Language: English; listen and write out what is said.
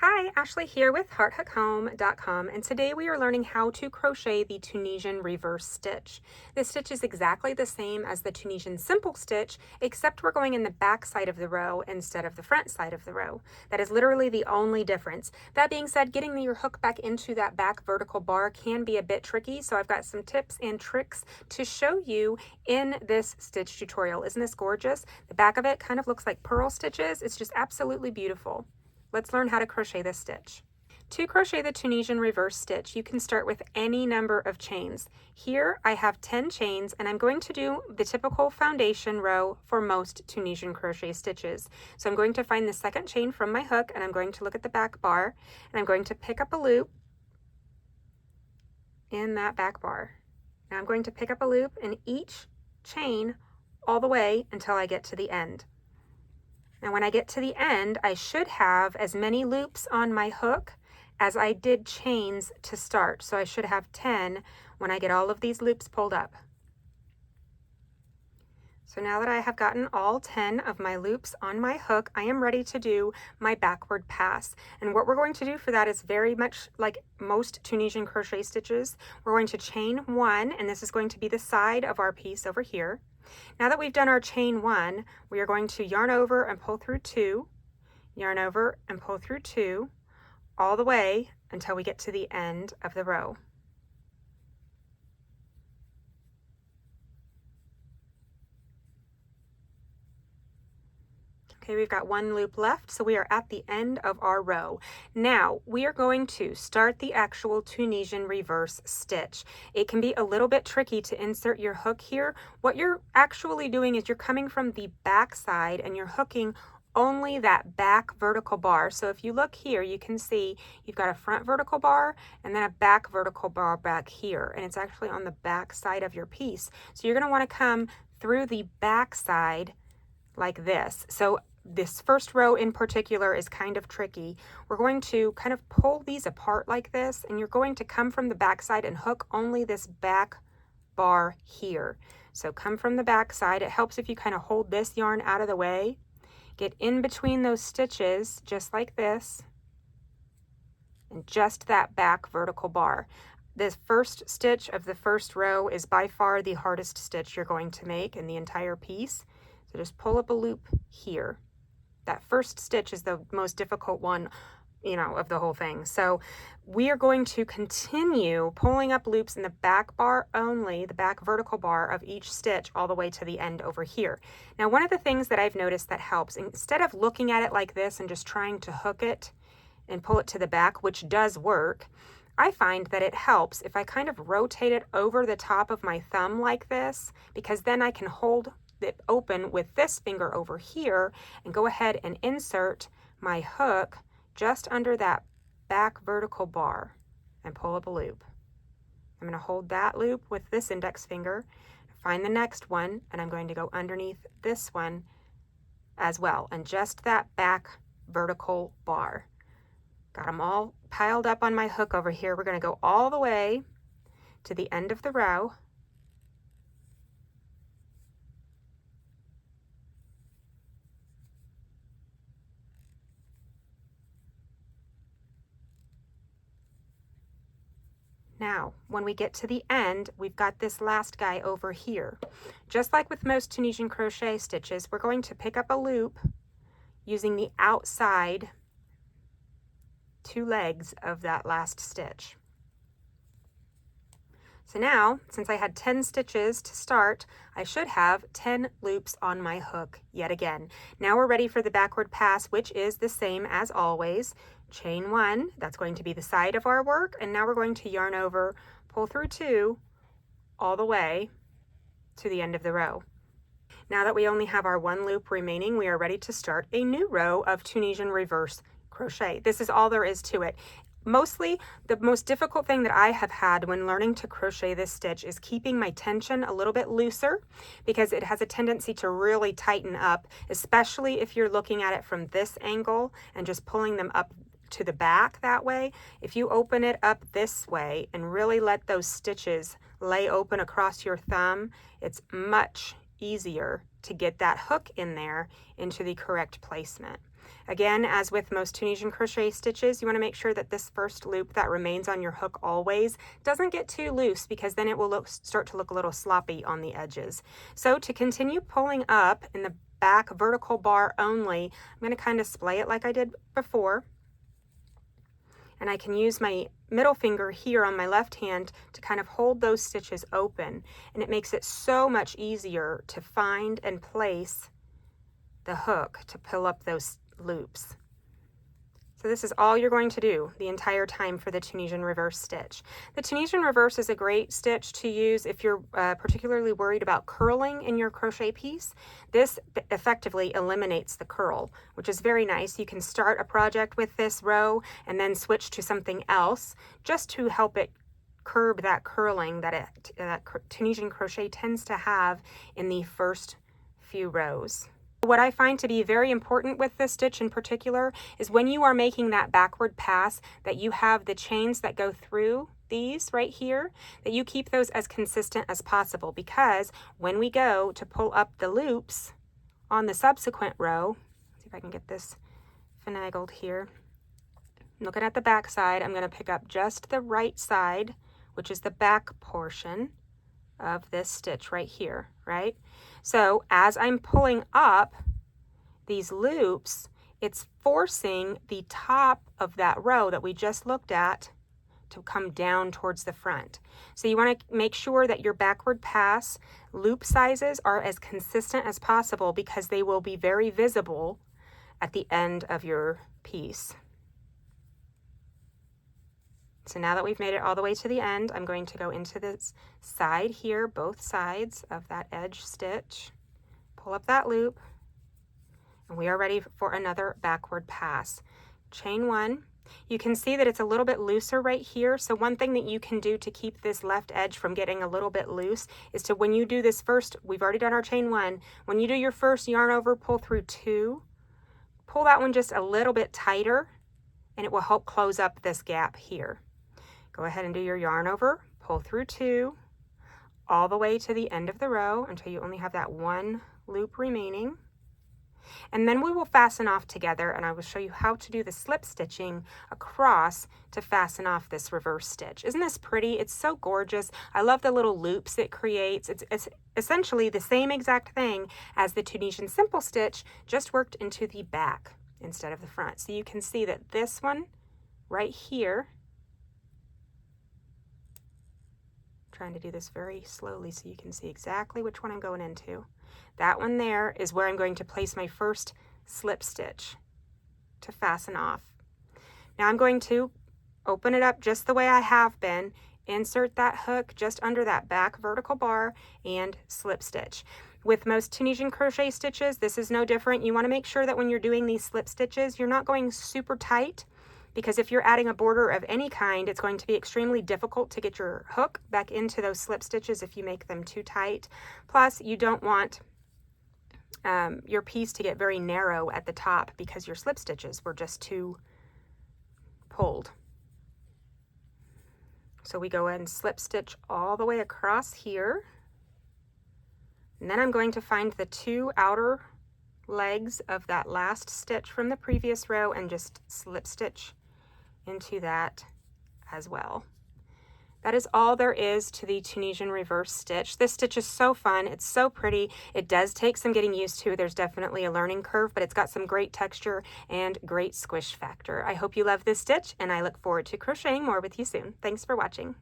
Hi, Ashley here with hearthookhome.com, and today we are learning how to crochet the Tunisian Reverse Stitch. This stitch is exactly the same as the Tunisian Simple Stitch, except we're going in the back side of the row instead of the front side of the row. That is literally the only difference. That being said, getting your hook back into that back vertical bar can be a bit tricky, so I've got some tips and tricks to show you in this stitch tutorial. Isn't this gorgeous? The back of it kind of looks like pearl stitches. It's just absolutely beautiful. Let's learn how to crochet this stitch. To crochet the Tunisian Reverse Stitch, you can start with any number of chains. Here I have 10 chains, and I'm going to do the typical foundation row for most Tunisian crochet stitches. So I'm going to find the second chain from my hook, and I'm going to look at the back bar, and I'm going to pick up a loop in that back bar. Now I'm going to pick up a loop in each chain all the way until I get to the end. Now when I get to the end, I should have as many loops on my hook as I did chains to start. So I should have 10 when I get all of these loops pulled up. So now that I have gotten all 10 of my loops on my hook, I am ready to do my backward pass. And what we're going to do for that is very much like most Tunisian crochet stitches. We're going to chain one, and this is going to be the side of our piece over here. Now that we've done our chain one, we are going to yarn over and pull through two, yarn over and pull through two, all the way until we get to the end of the row. Okay, we've got one loop left, so we are at the end of our row. Now, we are going to start the actual Tunisian reverse stitch. It can be a little bit tricky to insert your hook here. What you're actually doing is you're coming from the back side and you're hooking only that back vertical bar. So if you look here, you can see you've got a front vertical bar and then a back vertical bar back here, and it's actually on the back side of your piece. So you're going to want to come through the back side like this. So this first row in particular is kind of tricky. We're going to kind of pull these apart like this, and you're going to come from the back side and hook only this back bar here. So come from the back side. It helps if you kind of hold this yarn out of the way. Get in between those stitches just like this, and just that back vertical bar. This first stitch of the first row is by far the hardest stitch you're going to make in the entire piece. So just pull up a loop here. That first stitch is the most difficult one, of the whole thing. So we are going to continue pulling up loops in the back bar only, the back vertical bar of each stitch all the way to the end over here. Now, one of the things that I've noticed that helps, instead of looking at it like this and just trying to hook it and pull it to the back, which does work, I find that it helps if I kind of rotate it over the top of my thumb like this, because then I can hold it open with this finger over here and go ahead and insert my hook just under that back vertical bar and pull up a loop. I'm going to hold that loop with this index finger, find the next one, and I'm going to go underneath this one as well, and just that back vertical bar. Got them all piled up on my hook over here. We're going to go all the way to the end of the row. Now, when we get to the end, we've got this last guy over here. Just like with most Tunisian crochet stitches, we're going to pick up a loop using the outside two legs of that last stitch. So now, since I had 10 stitches to start, I should have 10 loops on my hook yet again. Now we're ready for the backward pass, which is the same as always. Chain one, that's going to be the side of our work, and now we're going to yarn over, pull through two, all the way to the end of the row. Now that we only have our one loop remaining, we are ready to start a new row of Tunisian reverse crochet. This is all there is to it. Mostly, the most difficult thing that I have had when learning to crochet this stitch is keeping my tension a little bit looser, because it has a tendency to really tighten up, especially if you're looking at it from this angle and just pulling them up to the back that way. If you open it up this way and really let those stitches lay open across your thumb, it's much easier to get that hook in there into the correct placement. Again, as with most Tunisian crochet stitches, you want to make sure that this first loop that remains on your hook always doesn't get too loose, because then it will start to look a little sloppy on the edges. So to continue pulling up in the back vertical bar only, I'm going to kind of splay it like I did before. And I can use my middle finger here on my left hand to kind of hold those stitches open. And it makes it so much easier to find and place the hook to pull up those loops. So this is all you're going to do the entire time for the Tunisian reverse stitch. The Tunisian reverse is a great stitch to use if you're particularly worried about curling in your crochet piece. This effectively eliminates the curl, which is very nice. You can start a project with this row and then switch to something else just to help it curb that curling that Tunisian crochet tends to have in the first few rows. What I find to be very important with this stitch in particular is when you are making that backward pass, that you have the chains that go through these right here, that you keep those as consistent as possible, because when we go to pull up the loops on the subsequent row, see if I can get this finagled here. Looking at the back side, I'm going to pick up just the right side, which is the back portion of this stitch right here, right? So as I'm pulling up these loops, it's forcing the top of that row that we just looked at to come down towards the front. So you want to make sure that your backward pass loop sizes are as consistent as possible, because they will be very visible at the end of your piece. So now that we've made it all the way to the end, I'm going to go into this side here, both sides of that edge stitch, pull up that loop, and we are ready for another backward pass. Chain one. You can see that it's a little bit looser right here. So one thing that you can do to keep this left edge from getting a little bit loose is to, when you do this first, we've already done our chain one. When you do your first yarn over, pull through two, pull that one just a little bit tighter, and it will help close up this gap here. Go ahead and do your yarn over, pull through two, all the way to the end of the row until you only have that one loop remaining. And then we will fasten off together, and I will show you how to do the slip stitching across to fasten off this reverse stitch. Isn't this pretty? It's so gorgeous. I love the little loops it creates. It's essentially the same exact thing as the Tunisian Simple Stitch, just worked into the back instead of the front. So you can see that this one right here, trying to do this very slowly so you can see exactly which one I'm going into. That one there is where I'm going to place my first slip stitch to fasten off. Now I'm going to open it up just the way I have been, insert that hook just under that back vertical bar, and slip stitch. With most Tunisian crochet stitches, this is no different. You want to make sure that when you're doing these slip stitches, you're not going super tight, because if you're adding a border of any kind, it's going to be extremely difficult to get your hook back into those slip stitches if you make them too tight. Plus, you don't want your piece to get very narrow at the top because your slip stitches were just too pulled. So we go ahead and slip stitch all the way across here. And then I'm going to find the two outer legs of that last stitch from the previous row and just slip stitch into that as well. That is all there is to the Tunisian reverse stitch. This stitch is so fun. It's so pretty. It does take some getting used to. There's definitely a learning curve, but it's got some great texture and great squish factor. I hope you love this stitch, and I look forward to crocheting more with you soon. Thanks for watching.